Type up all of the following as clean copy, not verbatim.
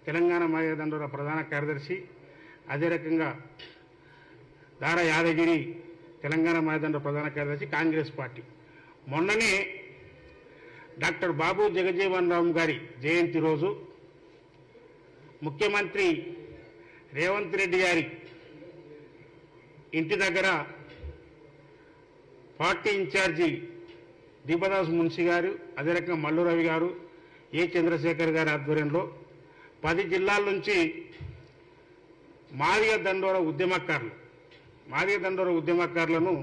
తెలంగాణ మాదిగ దండోరా ప్రధాన కార్యదర్శి, అదే రకంగా దారా యాదగిరి తెలంగాణ మాదిగ దండోరా ప్రధాన కార్యదర్శి, కాంగ్రెస్ పార్టీ. మొన్ననే డాక్టర్ బాబు జగజీవన్ రామ్ గారి జయంతి రోజు ముఖ్యమంత్రి రేవంత్ రెడ్డి గారి ఇంటి దగ్గర పార్టీ ఇన్ఛార్జి దీపదాస్ మున్షి గారు, అదే రకంగా మల్లు రవి గారు, ఏ చంద్రశేఖర్ గారి ఆధ్వర్యంలో 10 జిల్లాల నుంచి మాదిగ దండోరా ఉద్యమకారులను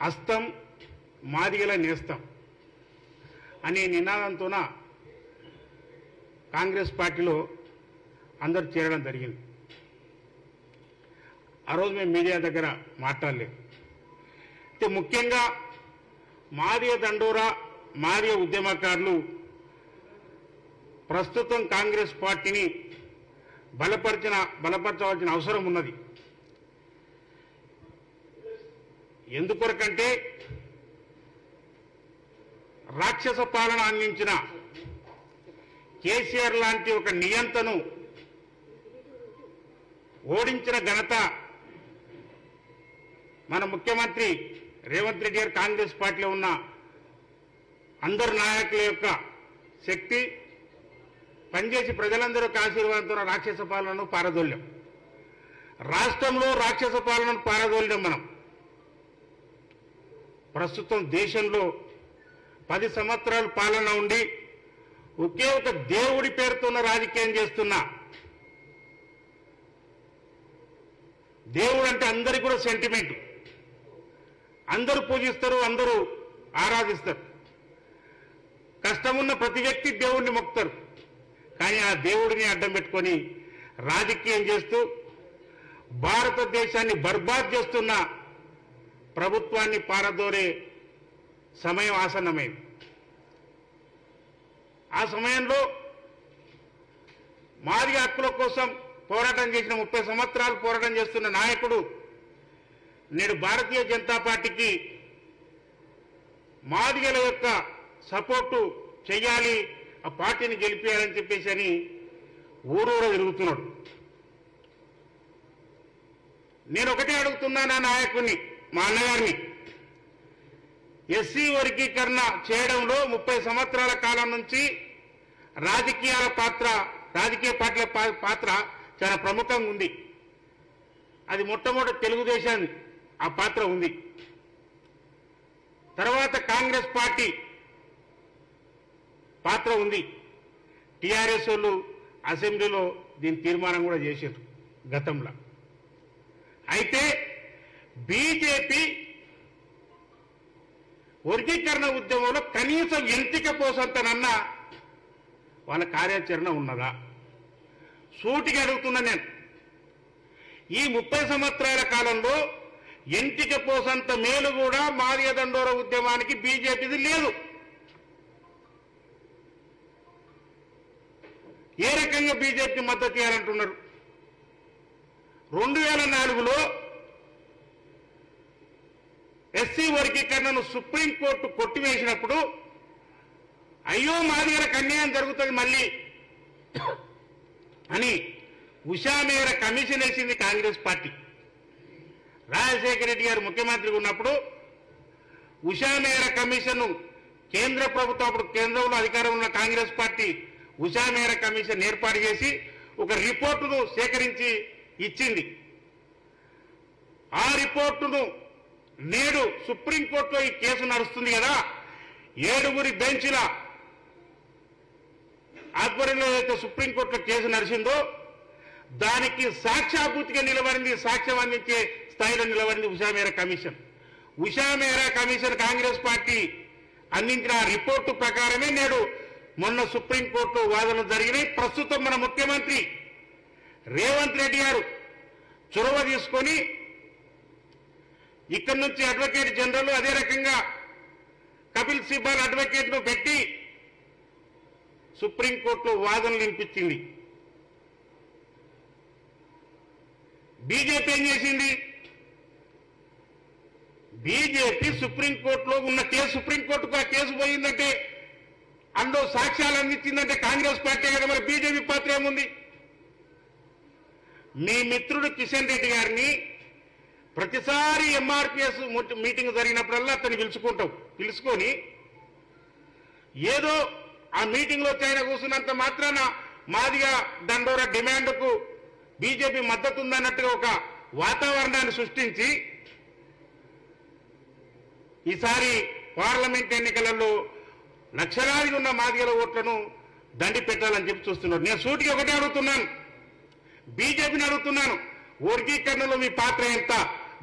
హస్తం మాదిగల నేస్తం అనే నినాదంతోన కాంగ్రెస్ పార్టీలో అందరూ చేరడం జరిగింది. ఆ రోజు మేము మీడియా దగ్గర మాట్లాడలేదు. అయితే ముఖ్యంగా మాదిగ దండోరా మాదిగ ఉద్యమకారులు ప్రస్తుతం కాంగ్రెస్ పార్టీని బలపరచవలసిన అవసరం ఉన్నది. ఎందుకొరకంటే రాక్షస పాలన అందించిన కేసీఆర్ లాంటి ఒక నియంతను ఓడించిన ఘనత మన ముఖ్యమంత్రి రేవంత్ రెడ్డి గారు, కాంగ్రెస్ పార్టీలో ఉన్న అందరు నాయకుల యొక్క శక్తి పనిచేసి ప్రజలందరూ ఆశీర్వాదంతో రాక్షస పాలనను పారదోల్యం. రాష్ట్రంలో రాక్షస పాలనను పారదోల్యం. మనం ప్రస్తుతం దేశంలో 10 సంవత్సరాల పాలన ఉండి ఒకే ఒక దేవుడి పేరుతోన్న రాజకీయం చేస్తున్నా. దేవుడు అంటే అందరికీ కూడా సెంటిమెంట్, అందరూ పూజిస్తారు, అందరూ ఆరాధిస్తారు. కష్టమున్న ప్రతి వ్యక్తి దేవుడిని మొక్కుతారు. కానీ ఆ దేవుడిని అడ్డం పెట్టుకొని రాజకీయం చేస్తూ భారతదేశాన్ని బర్బాద్ చేస్తున్న ప్రభుత్వాన్ని పారదోరే సమయం ఆసన్నమైంది. ఆ సమయంలో మాదిగ హక్కుల కోసం పోరాటం చేసిన 30 సంవత్సరాలు పోరాటం చేస్తున్న నాయకుడు నేడు భారతీయ జనతా పార్టీకి మాదిగల యొక్క సపోర్టు చేయాలి, ఆ పార్టీని గెలిపేయాలని చెప్పేసి అని ఊరూర తిరుగుతున్నాడు. నేను ఒకటే అడుగుతున్నా నా నాయకుడిని, మా అన్నగారిని, ఎస్సీ వర్గీకరణ చేయడంలో 30 సంవత్సరాల కాలం నుంచి రాజకీయ పార్టీల పాత్ర చాలా ప్రముఖంగా ఉంది. అది మొట్టమొదటి తెలుగుదేశం ఆ పాత్ర ఉంది. తర్వాత కాంగ్రెస్ పార్టీ పాత్ర ఉంది. టీఆర్ఎస్ వాళ్ళు అసెంబ్లీలో దీని తీర్మానం కూడా చేశారు గతంలో. అయితే బీజేపీ వర్గీకరణ ఉద్యమంలో కనీసం ఎంపిక పోసంతనన్నా వాళ్ళ కార్యాచరణ ఉన్నదా? సూటిగా అడుగుతున్నా నేను. ఈ 30 సంవత్సరాల కాలంలో ఎంటిక పోసంత మేలు కూడా మాదిగ దండోరా ఉద్యమానికి బీజేపీది లేదు. ఏ రకంగా బీజేపీ మద్దతు ఇవ్వాలంటున్నారు? 2004లో ఎస్సీ వర్గీకరణను సుప్రీంకోర్టు కొట్టివేసినప్పుడు అయ్యో మాదిగలకు అన్యాయం జరుగుతుంది మళ్ళీ అని ఉషామేర కమిషన్ వేసింది కాంగ్రెస్ పార్టీ. రాజశేఖర రెడ్డి గారు ముఖ్యమంత్రిగా ఉన్నప్పుడు ఉషామేర కమిషన్ కేంద్ర ప్రభుత్వం, అప్పుడు కేంద్రంలో అధికారంలో ఉన్న కాంగ్రెస్ పార్టీ ఉషామేర కమిషన్ ఏర్పాటు చేసి ఒక రిపోర్టును సేకరించి ఇచ్చింది. ఆ రిపోర్టును నేడు సుప్రీంకోర్టులో ఈ కేసు నడుస్తుంది కదా, 7 బెంచ్ల ఆధ్వర్యంలో ఏదైతే సుప్రీంకోర్టులో కేసు నడిచిందో దానికి సాక్ష్యాభూతిగా నిలబడింది, సాక్ష్యం అందించే స్థాయిలో నిలబడింది ఉషామేర కమిషన్. ఉషామేర కమిషన్ కాంగ్రెస్ పార్టీ అందించిన రిపోర్టు ప్రకారమే నేడు మొన్న సుప్రీంకోర్టులో వాదనలు జరిగినాయి. ప్రస్తుతం మన ముఖ్యమంత్రి రేవంత్ రెడ్డి గారు చొరవ తీసుకొని ఇక్కడి నుంచి అడ్వకేట్ జనరల్, అదే రకంగా కపిల్ సిబాల్ అడ్వకేట్ ను పెట్టి సుప్రీంకోర్టులో వాదనలు వినిపించింది. బీజేపీ ఏం చేసింది? బీజేపీ సుప్రీంకోర్టులో ఉన్న కేసు, సుప్రీంకోర్టుకు ఆ కేసు పోయిందంటే అందులో సాక్ష్యాలు అందించిందంటే కాంగ్రెస్ పార్టీ కదా, మరి బీజేపీ పాత్ర ఏముంది? మీ మిత్రుడు కిషన్ రెడ్డి గారిని ప్రతిసారి ఎంఆర్పిఎస్ మీటింగ్ జరిగినప్పుడల్లా అతన్ని పిలుచుకొని ఏదో ఆ మీటింగ్ లో ఆయన కూర్చున్నంత మాత్రాన మాదిగా దండోర డిమాండ్కు బీజేపీ మద్దతు ఉందన్నట్టుగా ఒక వాతావరణాన్ని సృష్టించి ఈసారి పార్లమెంట్ ఎన్నికలలో లక్షలాదిగా ఉన్న మాదిగల ఓట్లను దండి పెట్టాలని చెప్పి చూస్తున్నారు. నేను సూటికి ఒకటే అడుగుతున్నాను, బీజేపీని అడుగుతున్నాను, వర్గీకరణలో మీ పాత్ర ఎంత?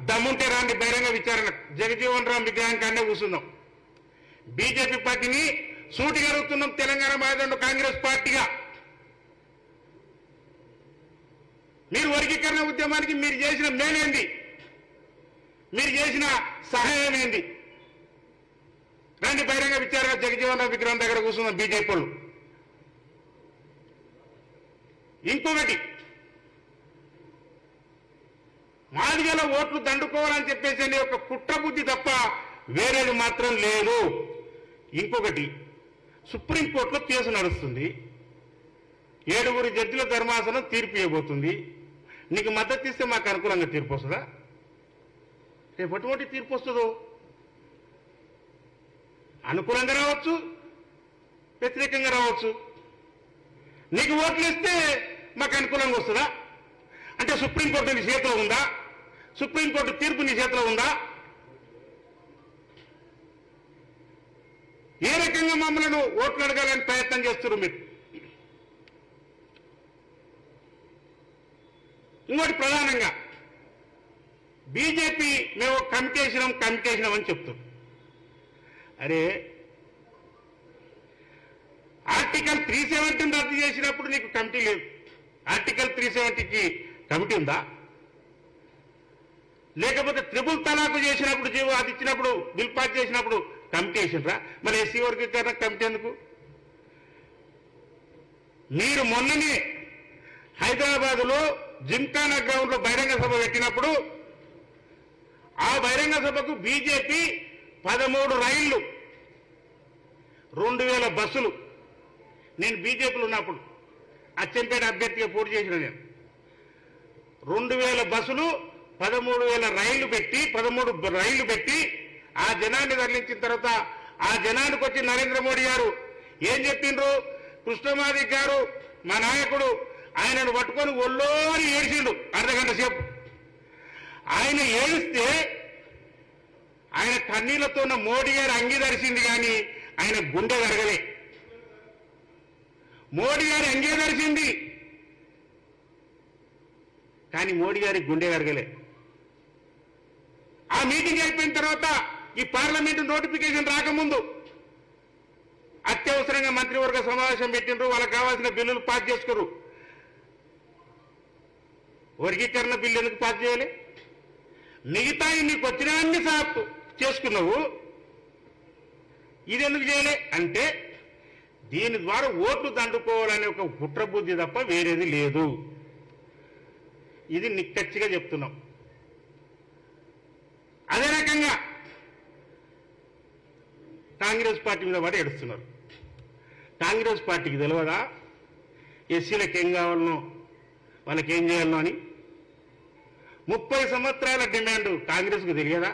దమ్ముంటే రాండి బహిరంగ విచారణ, జగజీవన్ రామ్ విగ్రహం కానే కూర్చుందాం. బీజేపీ పార్టీని సూటిగా అడుగుతున్నాం, తెలంగాణ మాదిగ కాంగ్రెస్ పార్టీగా మీరు వర్గీకరణ ఉద్యమానికి మీరు చేసిన మేలేంది? మీరు చేసిన సహాయం ఏంది? రండి బహిరంగ విచారణ, జగజీవన్ రామ్ విగ్రహం దగ్గర కూర్చున్నాం బీజేపీ వాళ్ళు. ఇంకొకటి, మాదిగల ఓట్లు దండుకోవాలని చెప్పేసి ఒక కుట్ర బుద్ధి తప్ప వేరేది మాత్రం లేదు. ఇంకొకటి, సుప్రీంకోర్టులో కేసు నడుస్తుంది, 7 జడ్జిల ధర్మాసనం తీర్పు ఇవ్వబోతుంది. నీకు మద్దతు ఇస్తే మాకు అనుకూలంగా తీర్పు వస్తుందా? రేపు ఎటువంటి తీర్పు వస్తుందో అనుకూలంగా రావచ్చు, వ్యతిరేకంగా రావచ్చు. నీకు ఓట్లు ఇస్తే మాకు అనుకూలంగా వస్తుందా? అంటే సుప్రీంకోర్టు నీ చేతిలో ఉందా? సుప్రీంకోర్టు తీర్పు నీ చేతిలో ఉందా? ఏ రకంగా మమ్మల్ని ఓట్లు అడగాలని ప్రయత్నం చేస్తున్నారు మీరు? ఇంకోటి ప్రధానంగా బీజేపీ మేము కమిటీ వేసినాం అని చెప్తాం. అరే, ఆర్టికల్ 370 రద్దు చేసినప్పుడు నీకు కమిటీ లేదు. ఆర్టికల్ 370కి కమిటీ ఉందా? లేకపోతే ట్రిపుల్ తలాకు చేసినప్పుడు, జీవో అది ఇచ్చినప్పుడు, బిల్ పాస్ చేసినప్పుడు కమిటీ వేసినరా? మరి ఎస్సీ వర్గీకరణ కమిటీ ఎందుకు? మీరు మొన్ననే హైదరాబాద్లో జిమ్ఖానా గ్రౌండ్ లో బహిరంగ సభ పెట్టినప్పుడు ఆ బహిరంగ సభకు బీజేపీ 13 రైళ్లు, 2000 బస్సులు, నేను బీజేపీలో ఉన్నప్పుడు అచ్చంపేట అభ్యర్థిగా పోటీ చేసిన నేను, 2000 బస్సులు 13,000 రైళ్లు పెట్టి ఆ జనాన్ని తరలించిన తర్వాత ఆ జనానికి వచ్చి నరేంద్ర మోడీ గారు ఏం చెప్పిండ్రు? కృష్ణమాది గారు మా నాయకుడు, ఆయనను పట్టుకొని ఒళ్ళోని ఏడిచిండు అర్ధగంట సేపు. ఆయన ఏడిస్తే ఆయన కన్నీళ్లతో ఉన్న మోడీ గారు అంగీకరిచింది, కానీ ఆయన గుండె కరగలే. మోడీ గారి అంగీకరిచింది కానీ మోడీ గారి గుండె కరగలే. ఆ మీటింగ్ అయిపోయిన తర్వాత ఈ పార్లమెంటు నోటిఫికేషన్ రాకముందు అత్యవసరంగా మంత్రివర్గ సమావేశం పెట్టిండ్రు, వాళ్ళకి కావాల్సిన బిల్లులు పాస్ చేసుకున్నారు. వర్గీకరణ బిల్లు ఎందుకు పాస్ చేయాలి? మిగతా నీకు వచ్చినాన్ని చేసుకున్నావు, ఇది ఎందుకు చేయలే అంటే దీని ద్వారా ఓట్లు దండుకోవాలనే ఒక కుట్ర బుద్ధి తప్ప వేరేది లేదు. ఇది నిక్కచ్చిగా చెప్తున్నాం. అదే రకంగా కాంగ్రెస్ పార్టీ మీద పడి ఏడుస్తున్నారు. కాంగ్రెస్ పార్టీకి తెలియదా ఎస్సీలకు ఏం కావాలనో, వాళ్ళకి ఏం చేయాలనో అని? 30 సంవత్సరాల డిమాండ్ కాంగ్రెస్కు తెలియదా?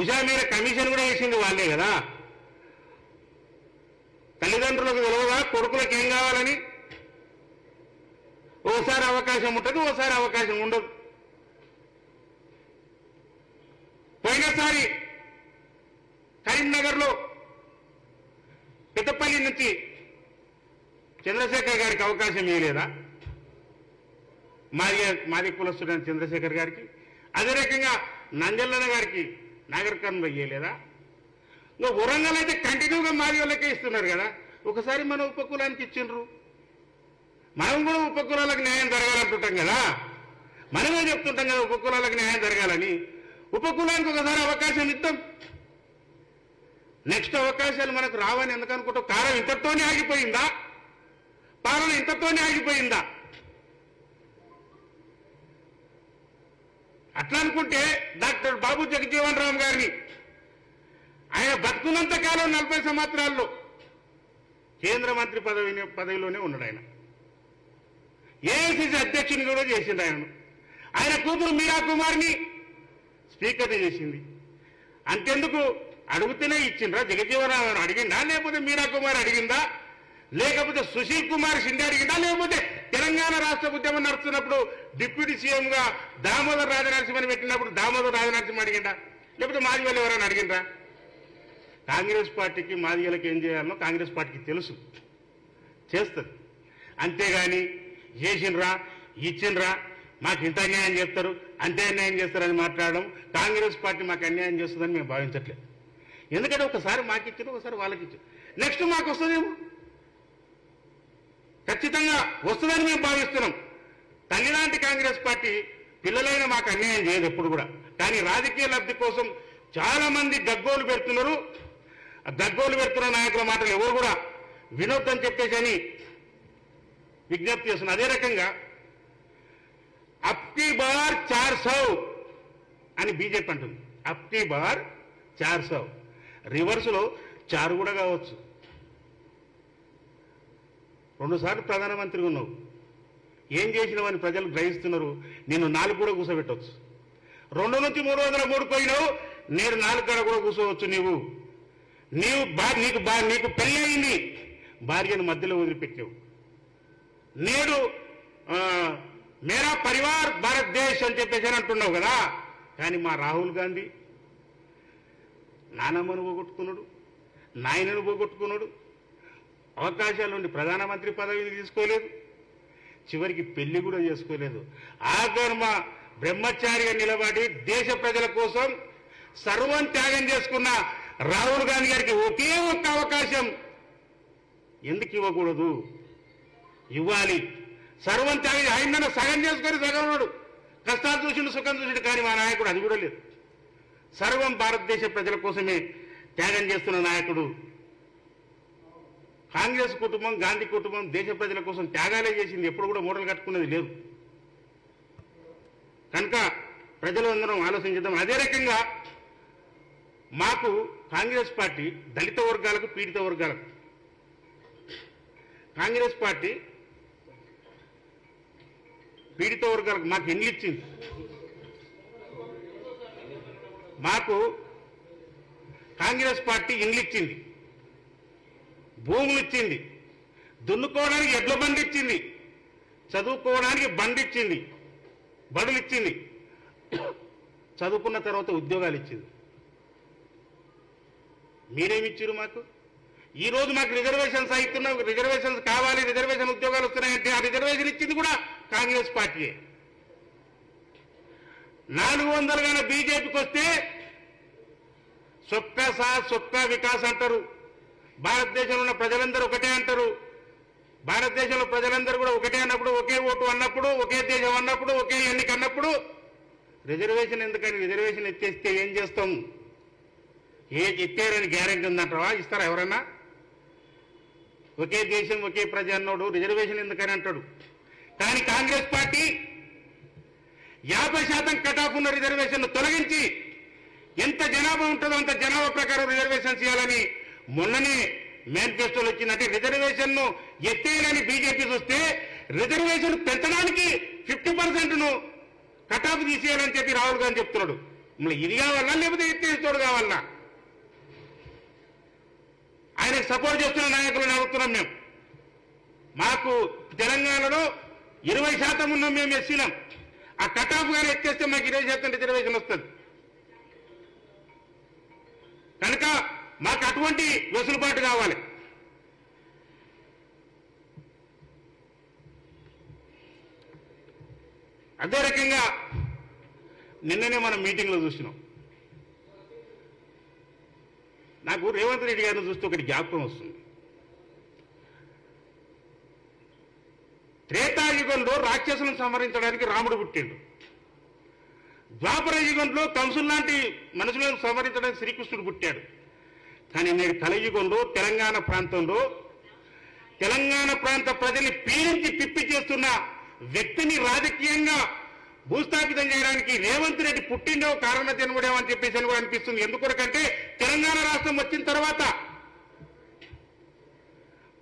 ఉషా మీద కమిషన్ కూడా వేసింది వాళ్ళే కదా. తల్లిదండ్రులకు తెలియదా కొడుకులకు ఏం కావాలని? ఓసారి అవకాశం ఉంటుంది, ఓసారి అవకాశం ఉండదు. పోయినసారి కరీంనగర్లో పెద్దపల్లి నుంచి చంద్రశేఖర్ గారికి అవకాశం ఇవ్వలేదా? మాది కులస్తుడైన చంద్రశేఖర్ గారికి. అదే రకంగా నంజల్లన్న గారికి నాగర్ కర్నూలు ఇవ్వలేదా? ఇంకా వరంగల్ అయితే కంటిన్యూగా మాది వాళ్ళకే ఇస్తున్నారు కదా. ఒకసారి మన ఉపకులానికి ఇచ్చిండ్రు, మనం కూడా ఉపకులాలకు న్యాయం జరగాలంటుంటాం కదా, మనమే చెప్తుంటాం కదా ఉపకులాలకు న్యాయం జరగాలని. ఉపకులానికి ఒకసారి అవకాశం ఇద్దాం, నెక్స్ట్ అవకాశాలు మనకు రావని ఎందుకు అనుకుంటాం? కాలం ఇంతతోనే ఆగిపోయిందా? పాలన ఇంతతోనే ఆగిపోయిందా? అట్లా అనుకుంటే డాక్టర్ బాబు జగజీవన్ రామ్ గారిని ఆయన బతుకున్నంత కాలం 40 సంవత్సరాల్లో కేంద్ర మంత్రి పదవిలోనే ఉన్నాడు ఆయన. ఏఐసిసి అధ్యక్షుని కూడా చేసిండు ఆయన కూతురు మీరా కుమార్ని స్పీకర్ని చేసింది. అంతెందుకు అడుగుతూనే ఇచ్చిండ్రా? జగజ్జీవనరావు అడిగిందా, లేకపోతే మీరా కుమార్ అడిగిందా, లేకపోతే సుశీల్ కుమార్ షిండే అడిగిందా, లేకపోతే తెలంగాణ రాష్ట్ర ఉద్యమం నడుస్తున్నప్పుడు డిప్యూటీ సీఎంగా దామోదర్ రాజనరసింహని పెట్టినప్పుడు దామోదర్ రాజనరసింహ అడిగిందా, లేకపోతే మాదిగలు ఎవరైనా అడిగిందా? కాంగ్రెస్ పార్టీకి మాదిగలకు ఏం చేయాలనో కాంగ్రెస్ పార్టీకి తెలుసు, చేస్తుంది. అంతేగాని చేసిండ్రా ఇచ్చిండ్రా మాకు ఇంత అన్యాయం చేస్తారు అంతే అన్యాయం చేస్తారని మాట్లాడడం కాంగ్రెస్ పార్టీ మాకు అన్యాయం చేస్తుందని మేము భావించట్లేదు. ఎందుకంటే ఒకసారి మాకు ఇచ్చారు, ఒకసారి వాళ్ళకి ఇచ్చారు, నెక్స్ట్ మాకు వస్తుందేమో, ఖచ్చితంగా వస్తుందని మేము భావిస్తున్నాం. తల్లిలాంటి కాంగ్రెస్ పార్టీ పిల్లలైన మాకు అన్యాయం చేయదు ఎప్పుడు కూడా. కానీ రాజకీయ లబ్ధి కోసం చాలా మంది గగ్గోలు పెడుతున్నారు. గగ్గోలు పెడుతున్న నాయకుల మాటలు ఎవరు కూడా వినొద్దని చెప్పేసి అని విజ్ఞప్తి చేస్తున్నారు. అదే రకంగా అప్కీ బార్ 400 అని బీజేపీ అంటుంది. అప్కీ బార్ 400 రివర్స్లో 4 కూడా కావచ్చు. 2 సార్లు ప్రధానమంత్రి ఉన్నావు, ఏం చేసినావని ప్రజలు గ్రహిస్తున్నారు. నేను 4 కూడా కూర్చోబెట్టవచ్చు. 2 నుంచి 303 పోయినావు, నేను 4 కాడ కూడా కూర్చోవచ్చు. నీకు పెళ్లి అయింది, భార్యను మధ్యలో వదిలిపెట్టావు. నేడు మేరా పరివార్ భారతదేశ్ అని చెప్పేసి అని అంటున్నావు కదా. కానీ మా రాహుల్ గాంధీ నానమ్మను పోగొట్టుకున్నాడు, నాయనను పోగొట్టుకున్నాడు, అవకాశాలు ఉండి ప్రధానమంత్రి పదవిని తీసుకోలేదు, చివరికి పెళ్లి కూడా చేసుకోలేదు. ఆఖర్మ బ్రహ్మచారిగా నిలబడి దేశ ప్రజల కోసం సర్వం త్యాగం చేసుకున్న రాహుల్ గాంధీ గారికి ఒకే ఒక్క అవకాశం ఎందుకు ఇవ్వకూడదు? ఇవ్వాలి. సర్వం త్యాగం ఆయన సగం చేసుకొని సగం ఉన్నాడు, కష్టాలు చూసిండు సుఖం చూసిండు. కానీ మా నాయకుడు అది కూడా లేదు. సర్వం భారతదేశ ప్రజల కోసమే త్యాగం చేస్తున్న నాయకుడు. కాంగ్రెస్ కుటుంబం, గాంధీ కుటుంబం దేశ ప్రజల కోసం త్యాగాలే చేసింది, ఎప్పుడు కూడా మూటలు కట్టుకున్నది లేదు. కనుక ప్రజలు అందరం ఆలోచించేద్దాం. అదే రకంగా మాకు కాంగ్రెస్ పార్టీ దళిత వర్గాలకు, పీడిత వర్గాలకు కాంగ్రెస్ పార్టీ పీడిత వర్గాలకు మాకు ఎన్ని ఇచ్చింది? మాకు కాంగ్రెస్ పార్టీ ఇండ్లు ఇచ్చింది, భూములు ఇచ్చింది, దున్నుకోవడానికి ఎడ్ల బండి ఇచ్చింది, చదువుకోవడానికి బండి ఇచ్చింది, బడులు ఇచ్చింది, చదువుకున్న తర్వాత ఉద్యోగాలు ఇచ్చింది. మీరేమిచ్చారు మాకు? ఈ రోజు మాకు రిజర్వేషన్స్ అవుతున్నాం, రిజర్వేషన్స్ కావాలి, రిజర్వేషన్ ఉద్యోగాలు వస్తున్నాయంటే ఆ రిజర్వేషన్ ఇచ్చింది కూడా కాంగ్రెస్ పార్టీయే. 400 గానే బీజేపీకి వస్తే సొక్క సాత్ సొక్క వికాస్ అంటారు. భారతదేశంలో ఉన్న ప్రజలందరూ ఒకటే అంటారు. భారతదేశంలో ప్రజలందరూ కూడా ఒకటే అన్నప్పుడు, ఒకే ఓటు అన్నప్పుడు, ఒకే దేశం అన్నప్పుడు, ఒకే ఎన్నిక అన్నప్పుడు రిజర్వేషన్ ఎందుకని? రిజర్వేషన్ ఎత్తేస్తే ఏం చేస్తాం? ఎత్తారని గ్యారెంటీ ఉందంటావా? ఇస్తారా ఎవరన్నా? ఒకే దేశం ఒకే ప్రజ అన్నాడు రిజర్వేషన్ ఎందుకని అంటాడు. కానీ కాంగ్రెస్ పార్టీ 50% కటాఫ్ ఉన్న రిజర్వేషన్ తొలగించి ఎంత జనాభా ఉంటుందో అంత జనాభా ప్రకారం రిజర్వేషన్స్ ఇవ్వాలని మొన్ననే మేనిఫెస్టోలో వచ్చిందంటే రిజర్వేషన్ ను ఎత్తేయాలని బీజేపీ చూస్తే రిజర్వేషన్ పెంచడానికి 50% కటాఫ్ తీసేయాలని చెప్పి రాహుల్ గాంధీ చెప్తున్నాడు. మళ్ళీ ఇది కావాలా లేకపోతే ఎత్తేస్తోడు కావాలా? ఆయనకు సపోర్ట్ చేస్తున్న నాయకులను అడుగుతున్నాం మేము. మాకు తెలంగాణలో 20% ఉన్నాం మేము ఎస్సీలం. ఆ కటాఫ్ గానీ ఎత్తేస్తే మాకు 20% రిజర్వేషన్ వస్తుంది. కనుక మాకు అటువంటి వెసులుబాటు కావాలి. అదే రకంగా నిన్ననే మనం మీటింగ్లో చూసినాం. నాకు రేవంత్ రెడ్డి గారిని చూస్తే ఒకటి జ్ఞాపకం వస్తుంది. త్రేతాయుగంలో రాక్షసులను సంహరించడానికి రాముడు పుట్టిండు. ద్వాపర యుగంలో కంసులు లాంటి మనుషులను సంహరించడానికి శ్రీకృష్ణుడు పుట్టాడు. కానీ నేడు కలియుగంలో తెలంగాణ ప్రాంత ప్రజల్ని పీడించి పిప్పి చేస్తున్న వ్యక్తిని రాజకీయంగా భూస్థాపితం చేయడానికి రేవంత్ రెడ్డి పుట్టిండో కారణ జన్ముడేమో అని చెప్పేసి అని కూడా అనిపిస్తుంది. ఎందుకొరకంటే తెలంగాణ రాష్ట్రం వచ్చిన తర్వాత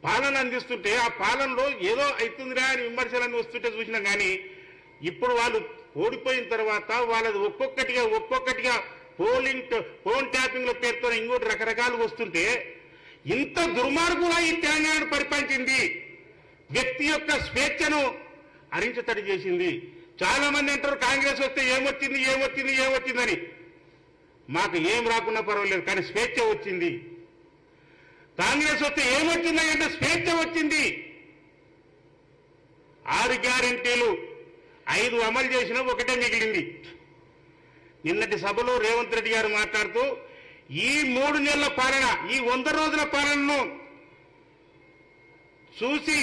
పాలన అందిస్తుంటే ఆ పాలనలో ఏదో అవుతుందిరా అని విమర్శలన్నీ వస్తుంటే చూసినాం. కానీ ఇప్పుడు వాళ్ళు ఓడిపోయిన తర్వాత వాళ్ళది ఒక్కొక్కటిగా ఫోన్ ట్యాపింగ్ల పేరుతో ఇంకోటి రకరకాలు వస్తుంటే ఇంత దుర్మార్గులా ఈ తెలంగాణను పరిపాలించింది. వ్యక్తి యొక్క స్వేచ్ఛను హరించతడి చేసింది. చాలా మంది అంటారు కాంగ్రెస్ వస్తే ఏమొచ్చిందని. మాకు ఏం రాకున్నా పర్వాలేదు, కానీ స్వేచ్ఛ వచ్చింది. కాంగ్రెస్ వస్తే ఏమొచ్చిందని అంటే స్వేచ్ఛ వచ్చింది. 6 గ్యారెంటీలు 5 అమలు చేసినా ఒకటే మిగిలింది. నిన్నటి సభలో రేవంత్ రెడ్డి గారు మాట్లాడుతూ ఈ 3 నెలల పాలన, ఈ 100 రోజుల పాలనను చూసి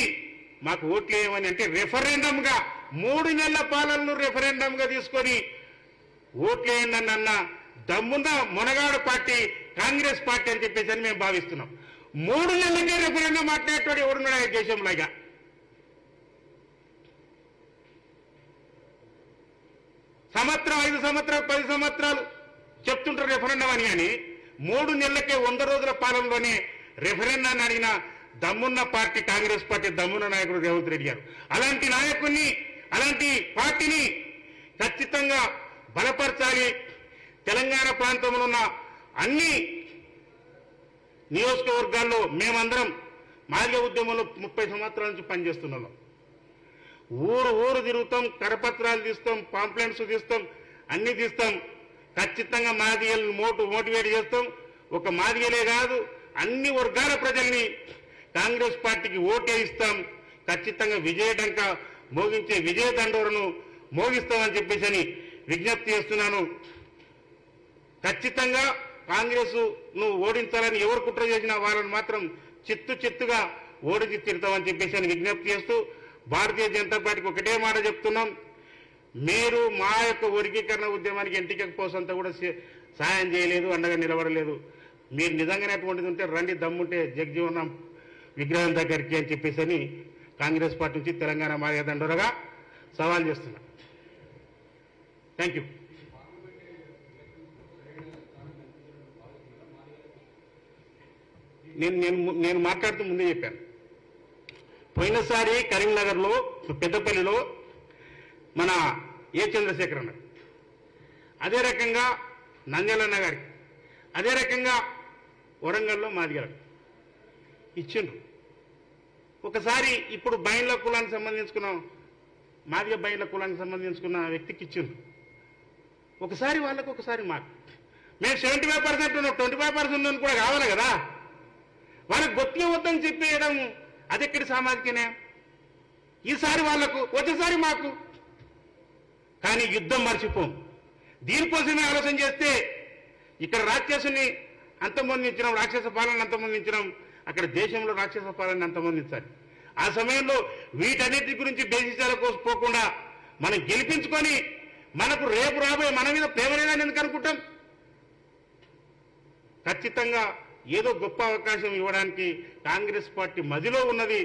మాకు ఓట్లు వేయమని అంటే రెఫరెండంగా 3 నెలల పాలనను రెఫరెండంగా తీసుకొని ఓట్లు వేయండి అన్న దమ్మున్న మొనగాడు పార్టీ కాంగ్రెస్ పార్టీ అని చెప్పేసి అని మేము భావిస్తున్నాం. 3 నెలలకే రెఫరెండం మాట్లాడేటోడు ఎవడున్నాడు దేశంలాగా? సంవత్సరం 5 సంవత్సరాలు 10 సంవత్సరాలు చెప్తుంటారు రెఫరెండం అని. కానీ 3 నెలలకే 100 రోజుల పాలనలోనే రెఫరెండాన్ని అడిగిన దమ్మున్న పార్టీ కాంగ్రెస్ పార్టీ, దమ్మున్న నాయకుడు రేవంత్ రెడ్డి గారు. అలాంటి నాయకుడిని, అలాంటి పార్టీని ఖచ్చితంగా బలపరచాలి. తెలంగాణ ప్రాంతంలో ఉన్న అన్ని నియోజకవర్గాల్లో మేమందరం మాదిగ ఉద్యమంలో 30 సంవత్సరాల నుంచి పనిచేస్తున్నాం. ఊరు తిరుగుతాం, కరపత్రాలు తీస్తాం, పాంప్లెంట్స్ తీస్తాం, అన్ని తీస్తాం. ఖచ్చితంగా మాదిగలను మోటివేట్ చేస్తాం. ఒక మాదిగలే కాదు, అన్ని వర్గాల ప్రజల్ని కాంగ్రెస్ పార్టీకి ఓటేయిస్తాం. ఖచ్చితంగా విజయడంక మోగించే విజయ దండోరను మోగిస్తామని చెప్పేసి విజ్ఞప్తి చేస్తున్నాను. ఖచ్చితంగా కాంగ్రెస్ ను ఓడించాలని ఎవరు కుట్ర చేసినా వాళ్ళని మాత్రం చిత్తుగా ఓడించి తిడతామని చెప్పేసి విజ్ఞప్తి చేస్తూ భారతీయ జనతా పార్టీకి ఒకటే మాట చెప్తున్నాం. మీరు మా యొక్క వర్గీకరణ ఉద్యమానికి ఎన్టీకే పోసంతా కూడా సాయం చేయలేదు, అండగా నిలబడలేదు. మీరు నిజంగానే అటువంటిది ఉంటే రండి, దమ్ముంటే జగజీవన్ రామ్ విగ్రహం దగ్గరికి అని చెప్పేసి కాంగ్రెస్ పార్టీ నుంచి తెలంగాణ మాదిగ దండోరగా సవాల్ చేస్తున్నా. Thank you. నేను మాట్లాడుతూ ముందే చెప్పాను. పోయినసారి కరీంనగర్లో, పెద్దపల్లిలో మన ఏ చంద్రశేఖర్ అన్నారు, అదే రకంగా నంద్యాలన్న గారికి, అదే రకంగా వరంగల్లో మాదిగలకు ఇచ్చిండ్రు. ఒకసారి ఇప్పుడు బైండ్ల కులానికి సంబంధించుకున్న మాదిగ బైండ్ల కులానికి సంబంధించుకున్న వ్యక్తికి ఇచ్చిండ్రు. ఒకసారి వాళ్ళకు, ఒకసారి మాకు. మేము 75% ఉన్నాం, 25% కూడా కావాలి కదా. వాళ్ళకి గొప్పగా వద్దని చెప్పేయడం అది ఎక్కడి సామాజిక న్యాయం? ఈసారి వాళ్లకు, వచ్చేసారి మాకు. కానీ యుద్ధం మర్చిపోం. దీనికోసమే ఆలోచన చేస్తే ఇక్కడ రాక్షసుని అంతమొందించడం, రాక్షస పాలన అంతమొందించడం, అక్కడ దేశంలో రాక్షస పాలన అంతమొందించాలి. ఆ సమయంలో వీటన్నిటి గురించి బేసిసాల కోసం పోకుండా మనం గెలిపించుకొని మనకు రేపు రాబోయే మన మీద ప్రేమ లేదని ఎందుకు అనుకుంటాం? ఖచ్చితంగా ఏదో గొప్ప అవకాశం ఇవ్వడానికి కాంగ్రెస్ పార్టీ మదిలో ఉన్నది.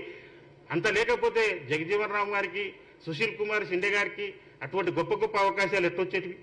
అంత లేకపోతే జగజీవన్ రామ్ గారికి, సుశీల్ కుమార్ షిండే గారికి అటువంటి గొప్ప అవకాశాలు ఎట్టొచ్చేటివి?